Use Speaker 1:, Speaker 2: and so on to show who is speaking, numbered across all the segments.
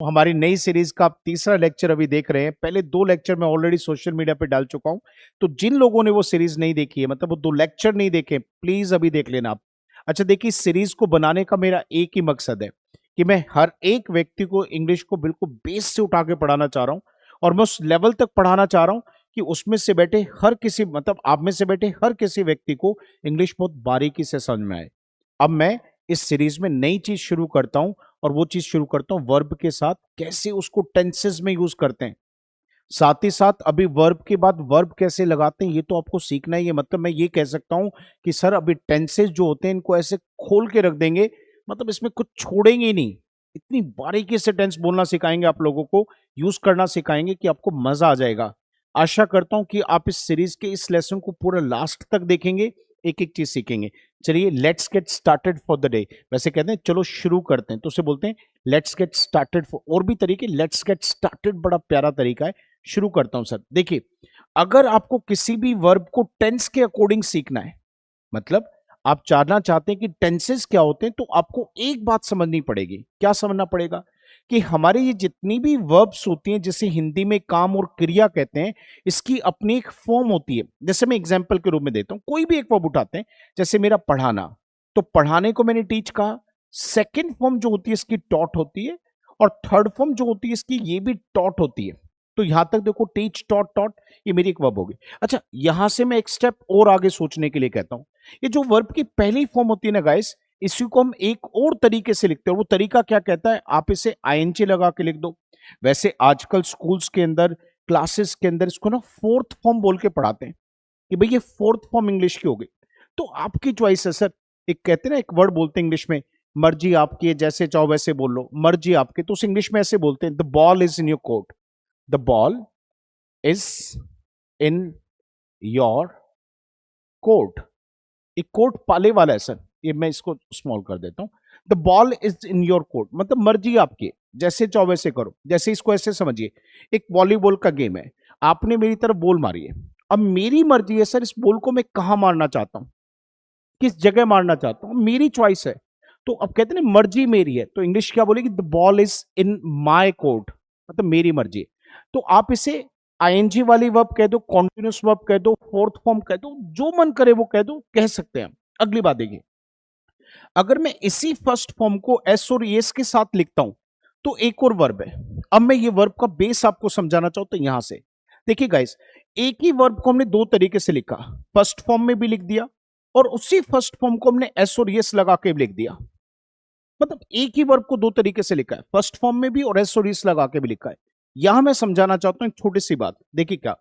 Speaker 1: हमारी नई सीरीज का आप तीसरा लेक्चर अभी देख रहे हैं। पहले 2 लेक्चर मैं ऑलरेडी सोशल मीडिया पे डाल चुका हूं, तो जिन लोगों ने वो सीरीज नहीं देखी है, मतलब वो 2 लेक्चर नहीं देखे, प्लीज अभी देख लेना आप। अच्छा देखिए, इस सीरीज को बनाने का मेरा एक ही मकसद है कि मैं हर एक व्यक्ति को इंग्लिश को बिल्कुल बेस से उठा के पढ़ाना चाह रहा हूं, और मैं उस लेवल तक पढ़ाना चाह रहा हूं कि उसमें से बैठे हर किसी, मतलब आप में से बैठे हर किसी व्यक्ति को इंग्लिश बहुत बारीकी से समझ में आए। अब मैं इस सीरीज में नई चीज शुरू करता हूं, और वो चीज शुरू करता हूं वर्ब के साथ, कैसे उसको टेंसेस में यूज करते हैं। साथ ही साथ अभी वर्ब के बाद वर्ब कैसे लगाते हैं ये तो आपको सीखना ही है। मतलब मैं ये कह सकता हूं कि सर अभी टेंसेस जो होते हैं इनको ऐसे खोल के रख देंगे, मतलब इसमें कुछ छोड़ेंगे ही नहीं। इतनी बारीकी से टेंस बोलना सिखाएंगे आप लोगों को, यूज करना सिखाएंगे कि आपको मजा आ जाएगा। आशा करता हूं कि आप इस सीरीज के इस लेसन को पूरा लास्ट तक देखेंगे, एक एक चीज सीखेंगे। चलिए let's get started for the day. वैसे कहते हैं चलो शुरू करते हैं, तो उसे बोलते हैं लेट्स गेट स्टार्टेड। फॉर और भी तरीके, लेट्स गेट स्टार्टेड बड़ा प्यारा तरीका है। शुरू करता हूं सर। देखिए, अगर आपको किसी भी वर्ब को टेंस के अकॉर्डिंग सीखना है, मतलब आप जानना चाहते हैं कि टेंसेस क्या होते हैं, तो आपको एक बात समझनी पड़ेगी। क्या समझना पड़ेगा? कि हमारे ये जितनी भी वर्ब्स होती हैं, जिसे हिंदी में काम और क्रिया कहते हैं, इसकी अपनी एक फॉर्म होती है। जैसे मैं एग्जांपल के रूप में देता हूं, कोई भी एक वर्ब उठाते हैं, जैसे मेरा पढ़ाना, तो पढ़ाने को मैंने टीच कहा। सेकेंड फॉर्म जो होती है इसकी टॉट होती है, और थर्ड फॉर्म जो होती है इसकी ये भी टॉट होती है। तो यहां तक देखो, टीच, टॉट, टॉट, ये मेरी एक वर्ब होगी। अच्छा, यहां से मैं एक स्टेप और आगे सोचने के लिए कहता हूं, ये जो वर्ब की पहली फॉर्म होती है ना गाइस, इसी को हम एक और तरीके से लिखते हैं। वो तरीका क्या कहता है? आप इसे आईएनजी लगा के लिख दो। वैसे आजकल स्कूल्स के अंदर, क्लासेस के अंदर इसको ना फोर्थ फॉर्म बोल के पढ़ाते हैं कि भाई ये फोर्थ फॉर्म इंग्लिश की हो गई। तो आपकी चॉइस है सर। एक कहते हैं ना, एक वर्ड बोलते हैं इंग्लिश में, मर्जी आपकी है, जैसे चाहो वैसे बोल लो, मर्जी आपकी। तो उस इंग्लिश में ऐसे बोलते हैं, the ball is in your court. The ball is in your court. एक कोर्ट पाले वाला है सर, ये मैं इसको स्मॉल कर देता हूं। The ball is in your court, मतलब मर्जी आपकी है, जैसे चाहो वैसे करो। जैसे इसको ऐसे समझिए, एक वॉलीबॉल का गेम है, आपने मेरी तरफ बॉल मारी है। अब मेरी मर्जी है सर, इस बॉल को मैं कहां मारना चाहता हूं, किस जगह मारना चाहता हूं, मेरी चॉइस है। तो अब कहते हैं ना, मर्जी मेरी है, तो इंग्लिश क्या बोलेगी? The ball is in my court, मतलब मेरी मर्जी है। तो आप इसे आईएनजी वाली वर्ब कह दो, कॉन्टिन्यूस वर्ब कह दो, फोर्थ फॉर्म कह दो, जो मन करे वो कह दो, कह सकते हैं। अगली बात देखिए, अगर मैं इसी फर्स्ट फॉर्म को एस और एस के साथ लिखता हूं, तो एक और वर्ब है। अब मैं ये वर्ब का बेस आपको समझाना चाहूं, तो यहां से देखिए गाइस, एक ही वर्ब को हमने 2 तरीके से लिखा। फर्स्ट फॉर्म में भी लिख दिया, और उसी फर्स्ट फॉर्म को हमने एस और एस लगा के भी लिख दिया। मतलब एक ही वर्ब को 2 तरीके से लिखा है, फर्स्ट फॉर्म में भी और एस और एस लगा के भी लिखा है। यहां मैं समझाना चाहता हूं एक छोटी सी बात। देखिए क्या,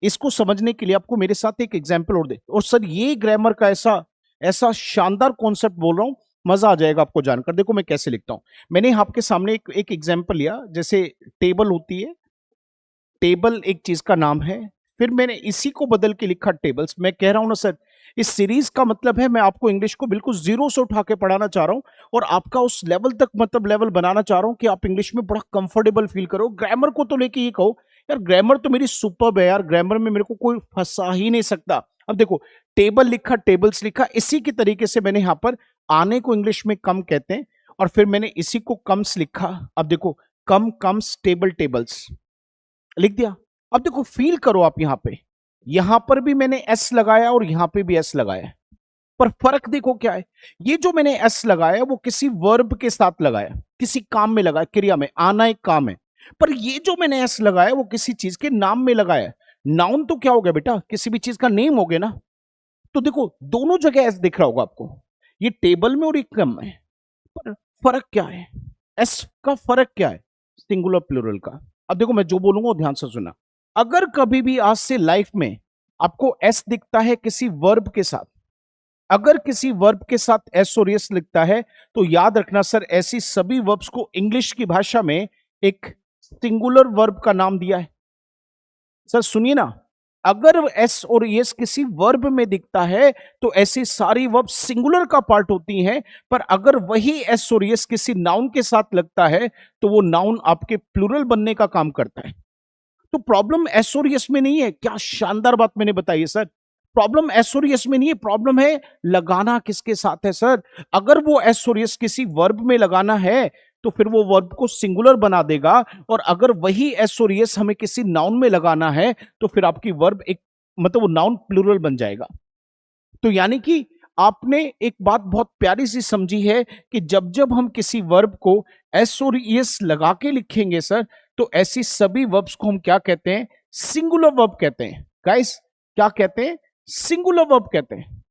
Speaker 1: इसको समझने के लिए आपको मेरे साथ एक एग्जाम्पल और दे। और सर ये ग्रामर का ऐसा ऐसा शानदार कॉन्सेप्ट बोल रहा हूं, मजा आ जाएगा आपको जानकर। देखो मैं कैसे लिखता हूं। मैंने आपके सामने एक एग्जाम्पल लिया, जैसे टेबल होती है, टेबल एक चीज का नाम है, फिर मैंने इसी को बदल के लिखा टेबल्स। मैं कह रहा हूं ना सर, इस सीरीज का मतलब है मैं आपको इंग्लिश को बिल्कुल जीरो से उठा के पढ़ाना चाह रहा हूं, और आपका उस लेवल तक, मतलब लेवल बनाना चाह रहा हूं कि आप इंग्लिश में बड़ा कंफर्टेबल फील करो। ग्रामर को तो लेके ये कहो यार, ग्रामर तो मेरी सुपर्ब है यार, ग्रामर में मेरे को कोई फंसा ही नहीं सकता। अब देखो, टेबल लिखा, टेबल्स लिखा, इसी के तरीके से मैंने यहां पर आने को इंग्लिश में कम कहते हैं, और फिर मैंने इसी को कम्स लिखा। अब देखो, कम, कम्स, टेबल, टेबल्स लिख दिया। अब देखो, फील करो आप, यहां पर भी मैंने एस लगाया और यहां पे भी एस लगाया, पर फर्क देखो क्या है। ये जो मैंने एस लगाया वो किसी वर्ब के साथ लगाया, किसी काम में लगाया, क्रिया में। आना एक काम है, पर ये जो मैंने एस लगाया वो किसी चीज के नाम में लगाया। नाउन तो क्या हो गया बेटा? किसी भी चीज का नेम हो गया ना। तो देखो, दोनों जगह एस दिख रहा होगा आपको, ये टेबल में और एक कम में। पर फर्क क्या है? एस का फर्क क्या है सिंगुलर प्लूरल का? अब देखो, मैं जो बोलूंगा वो ध्यान से सुनना। अगर कभी भी आज से लाइफ में आपको एस दिखता है किसी वर्ब के साथ, अगर किसी वर्ब के साथ एस और एस लिखता है, तो याद रखना सर, ऐसी सभी वर्ब्स को इंग्लिश की भाषा में एक सिंगुलर वर्ब का नाम दिया है। सर सुनिए ना, अगर एस और एस किसी वर्ब में दिखता है, तो ऐसी सारी वर्ब सिंगुलर का पार्ट होती हैं। पर अगर वही एस और एस किसी नाउन के साथ लगता है, तो वो नाउन आपके प्लूरल बनने का काम करता है। तो प्रॉब्लम एस और एस में नहीं है। क्या शानदार बात मैंने बताई है सर। प्रॉब्लम एस और एस में नहीं है, प्रॉब्लम है लगाना किसके साथ है सर। अगर वो एस और एस किसी वर्ब में लगाना है, तो फिर वो वर्ब को सिंगुलर बना देगा। और अगर वही एस और एस हमें किसी नाउन में लगाना है तो फिर आपकी वर्ब एक मतलब वो नाउन प्लूरल बन जाएगा। तो यानी कि आपने एक बात बहुत प्यारी सी समझी है कि जब जब हम किसी वर्ब को एस और एस लगा के लिखेंगे सर, तो ऐसी सभी वर्ब्स को हम क्या कहते हैं? सिंगुलर वर्ब कहते हैं। गाइस क्या कहते हैं? सिंगुलर वर्ब कहते हैं।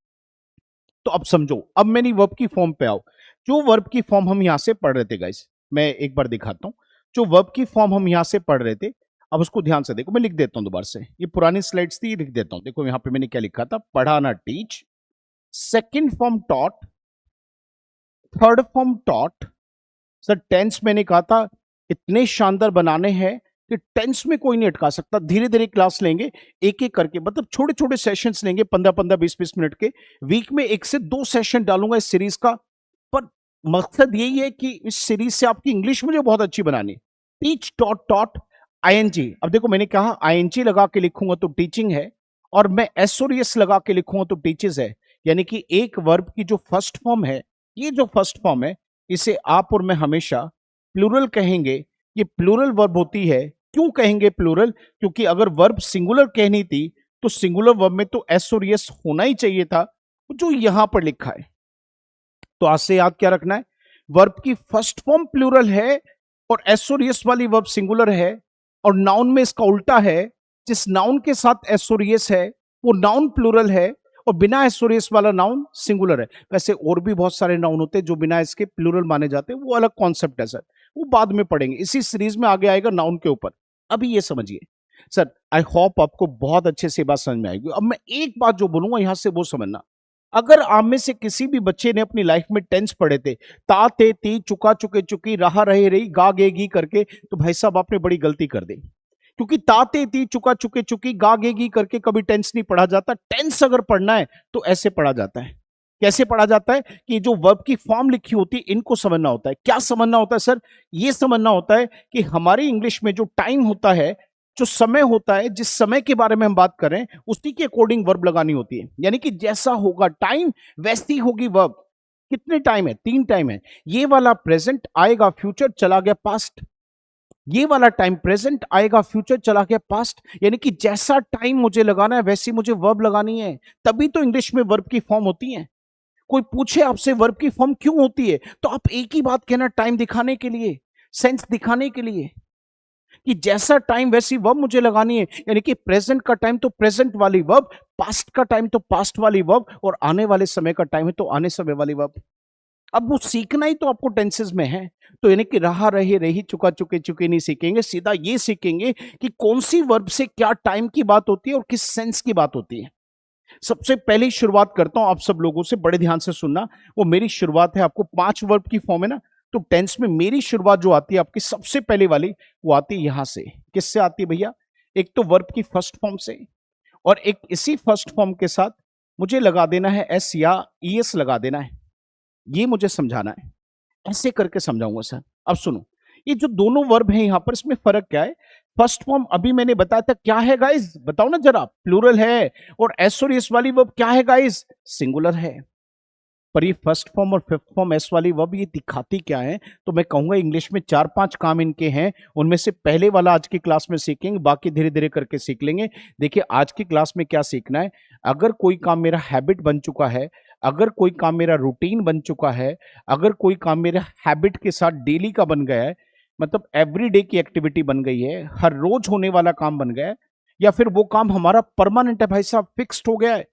Speaker 1: तो अब समझो, अब मेरी वर्ब की फॉर्म पे आओ। जो वर्ब की फॉर्म हम यहां से पढ़ रहे थे गाइस, मैं एक बार दिखाता हूं। जो वर्ब की फॉर्म हम यहां से पढ़ रहे थे, अब उसको ध्यान से देखो। मैं लिख देता हूं दोबारा से, ये पुरानी स्लाइड्स थी, लिख देता हूं। देखो यहां पे मैंने क्या लिखा था, पढ़ाना teach, second form taught, third form taught. Sir tense मैंने कहा था इतने शानदार बनाने हैं कि टेंस में कोई नहीं अटका सकता। धीरे धीरे क्लास लेंगे, एक एक करके, मतलब छोटे छोटे सेशंस लेंगे, 15-15 20-20 मिनट के। वीक में 1 से 2 सेशन डालूंगा इस सीरीज का। पर मकसद यही है कि इस सीरीज से आपकी इंग्लिश मुझे बहुत अच्छी बनानी। Teach taught taught ING. अब देखो मैंने कहा आईएनजी लगा के लिखूंगा तो टीचिंग है, और मैं एस और एस लगा के लिखूंगा तो टीचेस है। यानी कि एक वर्ब की जो फर्स्ट फॉर्म है, ये जो फर्स्ट फॉर्म है, इसे आप और मैं हमेशा प्लूरल कहेंगे। ये प्लूरल वर्ब होती है। क्यों कहेंगे प्लूरल? क्योंकि अगर वर्ब सिंगुलर कहनी थी तो सिंगुलर वर्ब में तो एस और एस होना ही चाहिए था, जो यहां पर लिखा है। तो आज से याद क्या रखना है? वर्ब की फर्स्ट फॉर्म प्लूरल है और एस और एस वाली वर्ब सिंगुलर है, और नाउन में इसका उल्टा है। जिस नाउन के साथ एस और एस है वो नाउन प्लूरल है, और बिना एस और एस वाला नाउन सिंगुलर है। वैसे और भी बहुत सारे नाउन होते हैं जो बिना इसके प्लूरल माने जाते हैं, वो अलग कॉन्सेप्ट है सर, वो बाद में पढ़ेंगे। इसी सीरीज में आगे आएगा नाउन के ऊपर। अभी ये समझिए सर, आई होप आपको बहुत अच्छे से बात समझ में आएगी। अब मैं एक बात जो बोलूंगा यहां से वो समझना। अगर आप में से किसी भी बच्चे ने अपनी लाइफ में टेंस पढ़े थे, ता ते ती चुका चुके चुकी रहा रहे रही गा गे गी करके, तो भाई साहब आपने बड़ी गलती कर दी। क्योंकि ता ते ती चुका चुके चुकी गा गे गी करके कभी टेंस नहीं पढ़ा जाता। टेंस अगर पढ़ना है तो ऐसे पढ़ा जाता है। कैसे पढ़ा जाता है? कि जो वर्ब की फॉर्म लिखी होती है इनको समझना होता है। क्या समझना होता है सर? ये समझना होता है कि हमारी इंग्लिश में जो टाइम होता है, जो समय होता है, जिस समय के बारे में हम बात कर रहे हैं, उसी के अकॉर्डिंग वर्ब लगानी होती है। यानी कि जैसा होगा टाइम वैसी होगी वर्ब। कितने टाइम है? 3 टाइम है। ये वाला प्रेजेंट, आएगा फ्यूचर, चला गया पास्ट। ये वाला टाइम प्रेजेंट, आएगा फ्यूचर, चला गया पास्ट। यानी कि जैसा टाइम मुझे लगाना है वैसी मुझे वर्ब लगानी है। तभी तो इंग्लिश में वर्ब की फॉर्म होती है। कोई पूछे आपसे वर्ब की फॉर्म क्यों होती है, तो आप एक ही बात कहना, टाइम दिखाने के लिए, सेंस दिखाने के लिए, कि जैसा टाइम वैसी वर्ब मुझे लगानी है। यानी कि प्रेजेंट का टाइम तो प्रेजेंट वाली वर्ब, पास्ट का टाइम तो पास्ट वाली वर्ब, और आने वाले समय का टाइम है तो आने समय वाली वर्ब। अब वो सीखना ही तो आपको टेंसेस में है। तो यानी कि रहा रहे रही चुका चुके चुके नहीं सीखेंगे, सीधा ये सीखेंगे कि कौन सी वर्ब से क्या टाइम की बात होती है और किस सेंस की बात होती है। सबसे पहले शुरुआत करता हूं आप सब लोगों से, बड़े ध्यान से सुनना। वो मेरी शुरुआत है, आपको 5 वर्ब की फॉर्म है ना, तो टेंस में मेरी शुरुआत जो आती है आपकी सबसे पहले वाली, वो आती है यहां से। किससे आती है भैया? एक तो वर्ब की फर्स्ट फॉर्म से, और एक इसी फर्स्ट फॉर्म के साथ मुझे लगा देना है एस या ईएस लगा देना है। ये मुझे समझाना है, ऐसे करके समझाऊंगा सर। अब सुनो, ये जो दोनों वर्ब हैं यहां पर, इसमें फर्क क्या है? फर्स्ट फॉर्म अभी मैंने बताया था क्या है गाइस, बताओ ना जरा, प्लूरल है। और एस और एस वाली वर्ब क्या है गाइस? सिंगुलर है। पर ये फर्स्ट फॉर्म और फिफ्थ फॉर्म एस वाली वर्ब ये दिखाती क्या है? तो मैं कहूंगा इंग्लिश में 4-5 काम इनके हैं। उनमें से पहले वाला आज की क्लास में सीखेंगे, बाकी धीरे धीरे करके सीख लेंगे। देखिए आज की क्लास में क्या सीखना है। अगर कोई काम मेरा हैबिट बन चुका है, अगर कोई काम मेरा रूटीन बन चुका है, अगर कोई काम मेरा हैबिट के साथ डेली का बन गया है, मतलब एवरीडे की एक्टिविटी बन गई है, हर रोज होने वाला काम बन गया है, या फिर वो काम हमारा परमानेंट है भाई साहब, फिक्स्ड हो गया है।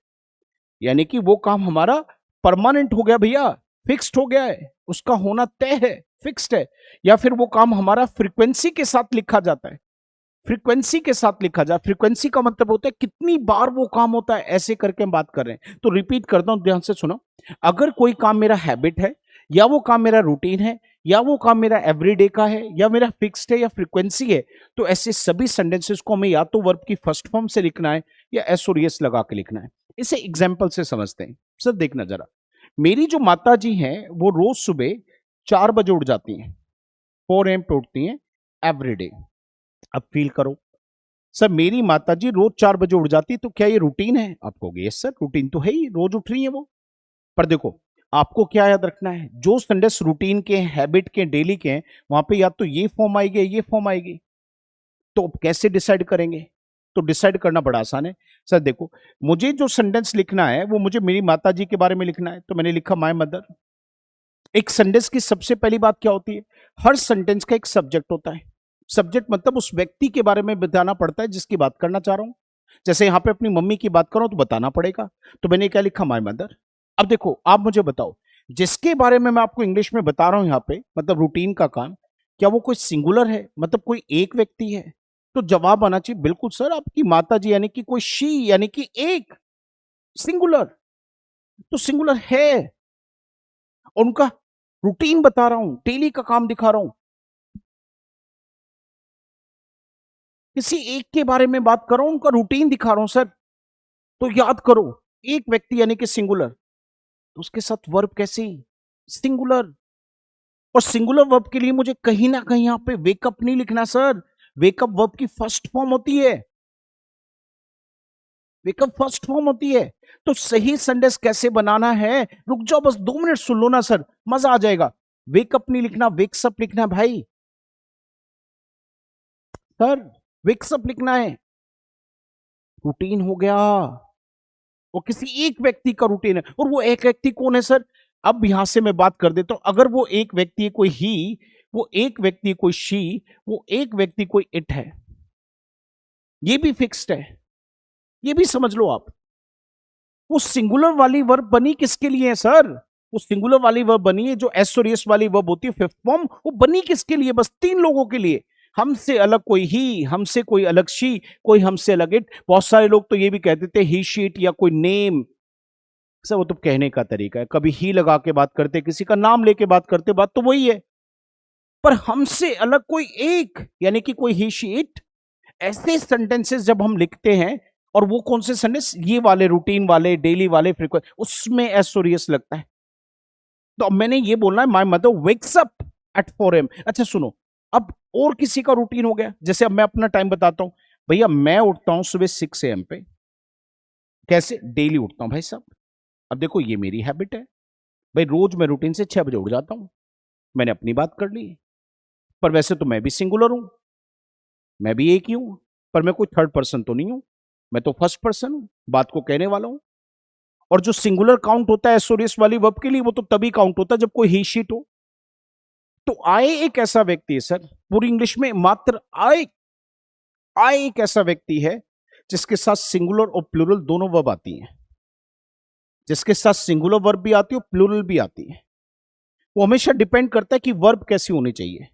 Speaker 1: यानी कि वो काम हमारा परमानेंट हो गया भैया, फिक्स्ड हो गया है, उसका होना तय है, फिक्स्ड है। या फिर वो काम हमारा फ्रीक्वेंसी के साथ लिखा जाता है, फ्रीक्वेंसी के साथ लिखा जाए। फ्रीक्वेंसी का मतलब होता है कितनी बार वो काम होता है, ऐसे करके हम बात कर रहे हैं। तो रिपीट करता हूं, ध्यान से सुनो। अगर कोई काम मेरा हैबिट है, या वो काम मेरा रूटीन है, या वो काम मेरा एवरीडे का है, या मेरा फिक्स्ड है, या फ्रीक्वेंसी है, तो ऐसे सभी सेंटेंसेस को हमें या तो वर्ब की फर्स्ट फॉर्म से लिखना है या एस और एस लगा के लिखना है। इसे एग्जाम्पल से समझते हैं। सर देखना जरा, मेरी जो माता जी हैं वो रोज सुबह 4 बजे उठ जाती हैं, 4 AM पे उठती हैं एवरीडे। अब फील करो, सर मेरी माताजी रोज 4 बजे उठ जाती, तो क्या ये रूटीन है? आप कहोगे यस सर रूटीन तो है ही, रोज उठ रही है वो। पर देखो, आपको क्या याद रखना है, जो सेंटेंस रूटीन के, हैबिट के, डेली के हैं, वहां पे या तो ये फॉर्म आएगी या ये फॉर्म आएगी। तो अब कैसे डिसाइड करेंगे? तो डिसाइड करना बड़ा आसान है। सर देखो, मुझे जो सेंटेंस लिखना है वो मुझे मेरी माता जी के बारे में लिखना है, तो मैंने लिखा माय मदर। एक सेंटेंस की सबसे पहली बात क्या होती है, हर सेंटेंस का एक सब्जेक्ट होता है। सब्जेक्ट मतलब उस व्यक्ति के बारे में बताना पड़ता है जिसकी बात करना चाह रहा हूं। जैसे यहां पे अपनी मम्मी की बात करो तो बताना पड़ेगा, तो मैंने क्या लिखा, माय मदर। अब देखो, आप मुझे बताओ, जिसके बारे में मैं आपको इंग्लिश में बता रहा हूं यहां पे, मतलब रूटीन का काम, क्या वो कोई सिंगुलर है, मतलब कोई एक व्यक्ति है? तो जवाब आना चाहिए बिल्कुल सर, आपकी माता जी, यानी कि कोई शी, यानी कि एक, सिंगुलर। तो सिंगुलर है, और उनका रूटीन बता रहा हूं, डेली का काम दिखा रहा हूं। किसी एक के बारे में बात कर रहा हूं, उनका रूटीन दिखा रहा हूं सर। तो याद करो, एक व्यक्ति यानी कि सिंगुलर, तो उसके साथ वर्ब कैसे, सिंगुलर। और सिंगुलर वर्ब के लिए मुझे कहीं ना कहीं यहां पे वेकअप नहीं लिखना सर। वेकअप वर्ब की फर्स्ट फॉर्म होती है, वेकअप फर्स्ट फॉर्म होती है। तो सही सेंटेंस कैसे बनाना है, रुक जाओ, बस 2 मिनट सुन लो ना सर, मजा आ जाएगा। वेकअप नहीं लिखना, वेक्सअप लिखना भाई। सर वेक्सअप लिखना है, रूटीन हो गया। वो किसी एक व्यक्ति का रूटीन है, और वो एक व्यक्ति कौन है सर? अब यहां से मैं बात कर देता हूं, अगर वो एक व्यक्ति है कोई ही, वो एक व्यक्ति कोई शी, वो एक व्यक्ति कोई इट है, ये भी फिक्स्ड है, ये भी समझ लो आप। वो सिंगुलर वाली वर्ब बनी किसके लिए है सर? वो सिंगुलर वाली वर्ब बनी है, जो एसोरियस वाली वर्ब होती है फिफ्थ फॉर्म, वो बनी किसके लिए? बस 3 लोगों के लिए। हमसे अलग कोई ही, हमसे कोई अलग शी, कोई हमसे अलग इट। बहुत सारे लोग तो ये भी कहते थे ही शीट या कोई नेम। सर वो तो कहने का तरीका है, कभी ही लगा के बात करते, किसी का नाम लेके बात करते, बात तो वही है। पर हमसे अलग कोई एक, यानी कि कोई ही शी इट, ऐसे सेंटेंसेस जब हम लिखते हैं, और वो कौन से सेंटेंस, ये वाले रूटीन वाले, डेली वाले, फ्रीक्वेंट, उसमें एसोरियस लगता है। तो अब मैंने ये बोलना है, my mother wakes up at 4 AM। अच्छा सुनो, अब और किसी का रूटीन हो गया, जैसे अब मैं अपना टाइम बताता हूं। भैया मैं उठता हूं सुबह 6 AM पे, कैसे, डेली उठता हूं भाई साहब। अब देखो ये मेरी हैबिट है भाई, रोज मैं रूटीन से 6 बजे उठ जाता हूं, मैंने अपनी बात कर ली। पर वैसे तो मैं भी सिंगुलर हूं, मैं भी एक ही हूं, पर मैं कोई थर्ड पर्सन तो नहीं हूं, मैं तो फर्स्ट पर्सन हूं, बात को कहने वाला हूं। और जो सिंगुलर काउंट होता है एसोरियस वाली वर्ब के लिए, वो तो तभी काउंट होता है जब कोई ही शीट हो। तो आए एक ऐसा व्यक्ति है सर, पूरी इंग्लिश में मात्र आए, आए एक ऐसा व्यक्ति है जिसके साथ सिंगुलर और प्लूरल दोनों वर्ब आती हैं, जिसके साथ सिंगुलर वर्ब भी आती है और प्लूरल भी आती है। वो हमेशा डिपेंड करता है कि वर्ब कैसी होनी चाहिए।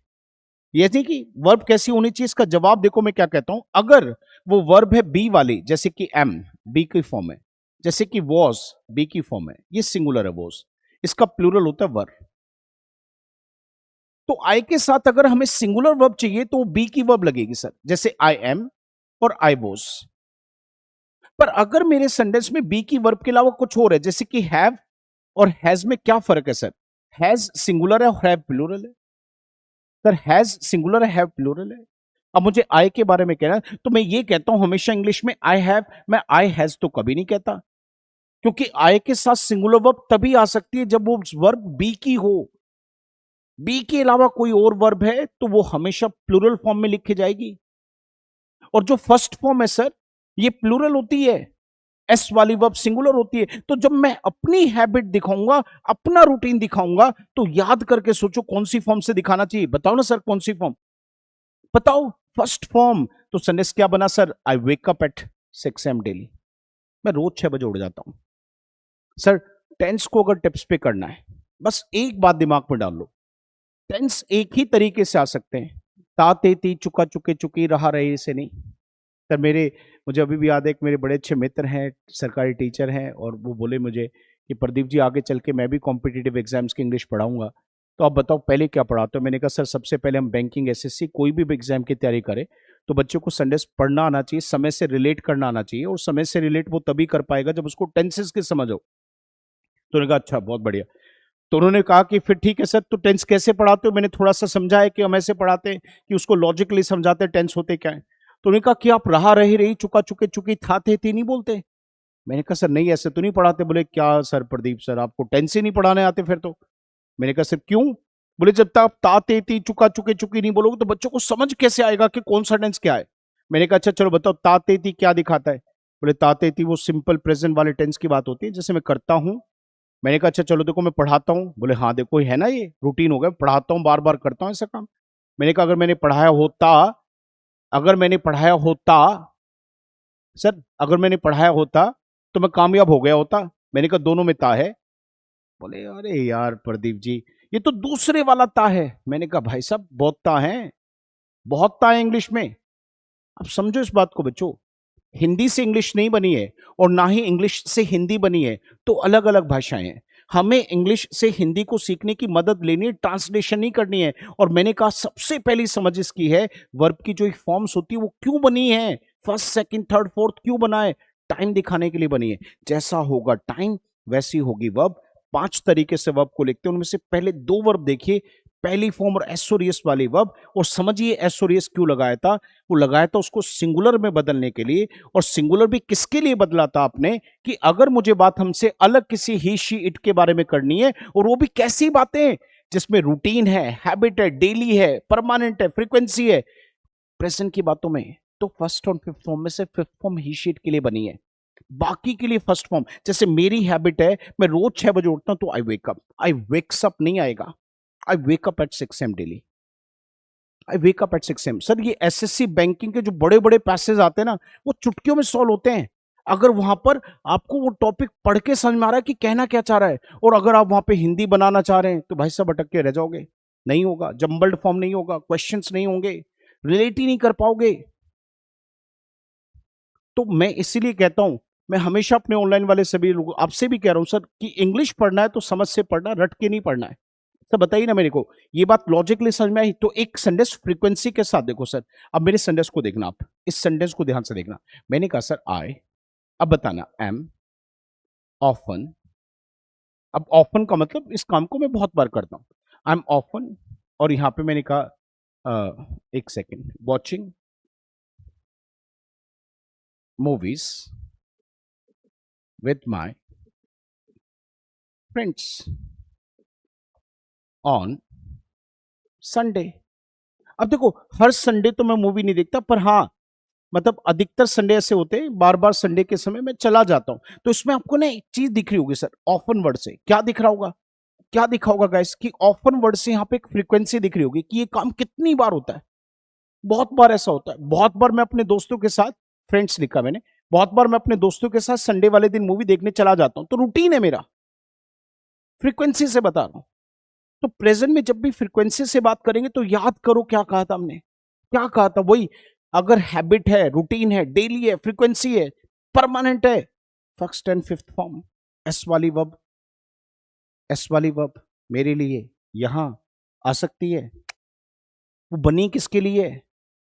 Speaker 1: ये नहीं कि वर्ब कैसी होनी चाहिए, इसका जवाब देखो मैं क्या कहता हूं। अगर वो वर्ब है बी वाली, जैसे कि एम, बी की फॉर्म है, जैसे कि वॉज, बी की फॉर्म है, ये सिंगुलर है वॉज, इसका प्लूरल होता है वर। तो आई के साथ अगर हमें सिंगुलर वर्ब चाहिए तो बी की वर्ब लगेगी सर, जैसे आई एम और आई वॉज। पर अगर मेरे सेंटेंस में बी की वर्ब के अलावा कुछ और है, जैसे कि हैव और हैज, में क्या फर्क है सर? हैज सिंगुलर है और हैव प्लूरल है। सर हैज सिंगुलर है, हैव प्लूरल है। अब मुझे आई के बारे में कहना है, तो मैं ये कहता हूं हमेशा इंग्लिश में आई हैव, मैं आई हैज तो कभी नहीं कहता, क्योंकि आई के साथ सिंगुलर वर्ब तभी आ सकती है जब वो वर्ब बी की हो। बी के अलावा कोई और वर्ब है तो वो हमेशा प्लूरल फॉर्म में लिखी जाएगी। और जो फर्स्ट फॉर्म है सर, ये प्लूरल होती है, एस वाली वर्ब सिंगुलर होती है। तो जब मैं अपनी हैबिट दिखाऊंगा, अपना रूटीन दिखाऊंगा, तो याद करके सोचो कौन सी फॉर्म से दिखाना चाहिए, बताओ ना सर, कौन सी फॉर्म बताओ? First form. तो सेंटेंस क्या बना sir? I wake up at 6 AM daily, मैं रोज 6 बजे उठ जाता हूं। सर टेंस को अगर टिप्स पे करना है, बस एक बात दिमाग में डाल लो, टेंस एक ही तरीके से आ सकते हैं, ता ते ती चुका चुके चुकी रहा रहे से नहीं। सर मुझे अभी भी याद है, एक मेरे बड़े अच्छे मित्र हैं, सरकारी टीचर हैं, और वो बोले मुझे कि प्रदीप जी आगे चल के मैं भी कॉम्पिटिटिव एग्जाम्स की इंग्लिश पढ़ाऊंगा, तो आप बताओ पहले क्या पढ़ाते हो? मैंने कहा सर सबसे पहले हम बैंकिंग, एसएससी, कोई भी एग्जाम की तैयारी करें तो बच्चों को संडेस पढ़ना आना चाहिए, समय से रिलेट करना आना चाहिए, और समय से रिलेट वो तभी कर पाएगा जब उसको टेंसेस की समझ हो। तो उन्होंने कहा अच्छा बहुत बढ़िया। तो उन्होंने कहा कि फिर ठीक है सर, तो टेंस कैसे पढ़ाते हो? मैंने थोड़ा सा समझाया कि हम ऐसे पढ़ाते हैं कि उसको लॉजिकली समझाते हैं टेंस होते क्या है। तो उन्होंने कहा कि आप रहा रही रही चुका चुके चुकी था थे थी नहीं बोलते, मैंने कहा सर नहीं ऐसे तो नहीं पढ़ाते। बोले क्या सर प्रदीप सर आपको टेंस ही नहीं पढ़ाने आते फिर तो। मैंने कहा सर क्यों? बोले जब तक आप ता ते ती चुका चुके चुकी नहीं बोलोगे तो बच्चों को समझ कैसे आएगा कि कौन सा टेंस क्या है। मैंने कहा अच्छा चलो बताओ ता ते ती क्या दिखाता है। बोले ता ते ती वो सिंपल प्रेजेंट वाले टेंस की बात होती है जैसे मैं करता हूँ। मैंने कहा अच्छा चलो देखो मैं पढ़ाता हूँ। बोले हाँ देखो है ना ये रूटीन हो गया, पढ़ाता हूँ बार बार करता हूँ ऐसा काम। मैंने कहा अगर मैंने पढ़ाया होता सर अगर मैंने पढ़ाया होता तो मैं कामयाब हो गया होता। मैंने कहा दोनों में ता है। बोले अरे यार प्रदीप जी ये तो दूसरे वाला ता है। मैंने कहा भाई साहब बहुत ता है, बहुत ता है इंग्लिश में। अब समझो इस बात को बच्चों, हिंदी से इंग्लिश नहीं बनी है और ना ही इंग्लिश से हिंदी बनी है, तो अलग अलग भाषाएं हैं। हमें इंग्लिश से हिंदी को सीखने की मदद लेनी है, ट्रांसलेशन नहीं करनी है। और मैंने कहा सबसे पहली समझ इसकी है वर्ब की जो फॉर्म्स होती है वो क्यों बनी है, फर्स्ट सेकंड थर्ड फोर्थ क्यों बना है, टाइम दिखाने के लिए बनी है। जैसा होगा टाइम वैसी होगी वर्ब। 5 तरीके से वर्ब को लिखते हैं, उनमें से पहले 2 वर्ब देखिए, पहली फॉर्म और एसोरियस वाली वर्ब। और समझिए एसोरियस क्यों लगाया था। वो लगाया था उसको सिंगुलर में बदलने के लिए। और सिंगुलर भी किसके लिए बदला था आपने, कि अगर मुझे बात हमसे अलग किसी ही शी इट के बारे में करनी है, और वो भी कैसी बातें जिसमें रूटीन है, हैबिट है, डेली है, परमानेंट है, फ्रीक्वेंसी है, प्रेजेंट की बातों में, तो फर्स्ट और फिफ्थ फॉर्म में से फिफ्थ फॉर्म ही शीट के लिए बनी है। बाकी के लिए फर्स्ट फॉर्म। जैसे मेरी हैबिट है मैं रोज 6 बजे उठता हूं तो आई वेक्स अप नहीं आएगा। I wake up at 6 AM daily. I wake up at 6 AM. Sir ये एसएससी बैंकिंग के जो बड़े बड़े पैसेज आते हैं ना वो चुटकियों में सॉल्व होते हैं। अगर वहां पर आपको वो टॉपिक पढ़ के समझ में आ रहा है कि कहना क्या चाह रहा है, और अगर आप वहां पे हिंदी बनाना चाह रहे हैं तो भाई साहब अटक के रह जाओगे। नहीं होगा, जंबल्ड फॉर्म नहीं होगा, क्वेश्चंस नहीं होंगे, रिलेट ही नहीं कर पाओगे। तो मैं इसीलिए कहता हूं, मैं हमेशा अपने ऑनलाइन वाले सभी लोगों आपसे भी कह रहा हूं सर कि इंग्लिश पढ़ना है तो समझ से पढ़ना, रट के नहीं पढ़ना है। सर बताइए ना मेरे को, ये बात लॉजिकली समझ में आई? तो एक सेंटेंस फ्रीक्वेंसी के साथ देखो सर। अब मेरे सेंटेंस को देखना, आप इस सेंटेंस को ध्यान से देखना। मैंने कहा सर आई, अब बताना एम ऑफन। अब ऑफन का मतलब इस काम को मैं बहुत बार करता हूं। आई एम ऑफन, और यहां पे मैंने कहा एक second, watching movies with my friends on Sunday. अब देखो हर संडे तो मैं मूवी नहीं देखता, पर हाँ मतलब अधिकतर संडे ऐसे होते हैं, बार बार संडे के समय मैं चला जाता हूं। तो इसमें आपको ना एक चीज दिख रही होगी सर, ऑफन वर्ड से क्या दिख रहा होगा, क्या दिखा होगा गाइस, कि ऑफन वर्ड से यहाँ पे एक फ्रीक्वेंसी दिख रही होगी कि ये काम कितनी बार होता है। बहुत बार ऐसा होता है, बहुत बार मैं अपने दोस्तों के साथ, फ्रेंड्स लिखा मैंने, बहुत बार मैं अपने दोस्तों के साथ संडे वाले दिन मूवी देखने चला जाता हूं। तो रूटीन है मेरा, फ्रीक्वेंसी से बता रहा हूं। तो प्रेजेंट में जब भी फ्रीक्वेंसी से बात करेंगे तो याद करो क्या कहा था हमने, क्या कहा था, वही। अगर हैबिट है, रूटीन है, डेली है, फ्रीक्वेंसी है, परमानेंट है, first and fifth form. S वाली वर्ब, एस वाली वर्ब मेरे लिए यहां आ सकती है। वो बनी किसके लिए,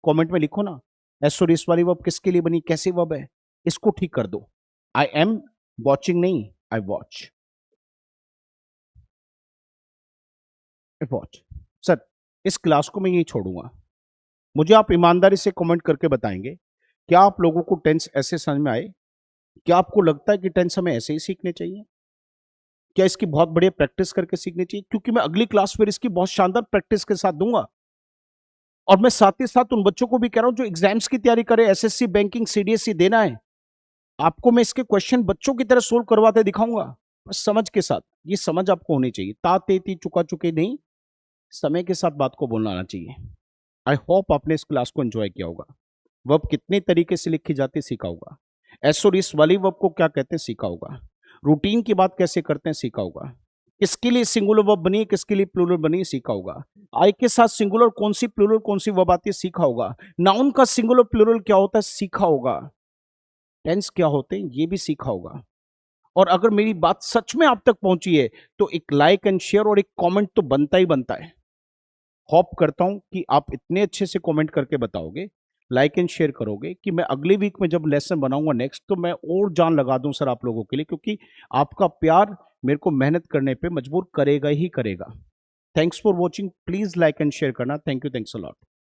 Speaker 1: कमेंट में लिखो ना। एस और इस वाली वर्ब किसके लिए बनी, कैसी वर्ब है, इसको ठीक कर दो। आई एम वॉचिंग नहीं, आई वॉच, वॉच। सर इस क्लास को मैं यही छोड़ूंगा। मुझे आप ईमानदारी से कमेंट करके बताएंगे क्या आप लोगों को टेंस ऐसे समझ में आए, क्या आपको लगता है कि टेंस हमें ऐसे ही सीखने चाहिए, क्या इसकी बहुत बढ़िया प्रैक्टिस करके सीखनी चाहिए, क्योंकि मैं अगली क्लास फिर इसकी बहुत शानदार प्रैक्टिस के साथ दूंगा। और मैं साथ ही साथ उन बच्चों को भी कह रहा हूं जो एग्जाम्स की तैयारी करे, एसएससी बैंकिंग सीडीएसई देना है, आपको मैं इसके क्वेश्चन बच्चों की तरह सोल्व करवाते दिखाऊंगा, बस समझ के साथ। ये समझ आपको होनी चाहिए, ता ते ती चुका चुके नहीं, समय के साथ बात को बोलना आना चाहिए। आई होप आपने इस क्लास को एंजॉय किया होगा। वर्ब कितने तरीके से लिखी जाती है सीखा होगा, एस और इस वाली वर्ब को क्या कहते हैं सीखा होगा, रूटीन की बात कैसे करते हैं सीखा होगा, किसके लिए सिंगुलर वर्ब बनी है, किसके लिए प्लूरल बनी है सीखा होगा, आई के साथ सिंगुलर कौन सी प्लूरल कौन सी वर्ब आती है सीखा होगा, नाउन का सिंगुलर प्लूरल क्या होता है सीखा होगा, टेंस क्या होते हैं ये भी सीखा होगा। और अगर मेरी बात सच में आप तक पहुंची है तो एक लाइक एंड शेयर और एक कमेंट तो बनता ही बनता है। होप करता हूं कि आप इतने अच्छे से कमेंट करके बताओगे, लाइक एंड शेयर करोगे, कि मैं अगले वीक में जब लेसन बनाऊंगा नेक्स्ट तो मैं और जान लगा दूं सर आप लोगों के लिए, क्योंकि आपका प्यार मेरे को मेहनत करने पे मजबूर करेगा ही करेगा। Thanks for watching, please like and share करना। Thank you, thanks a lot.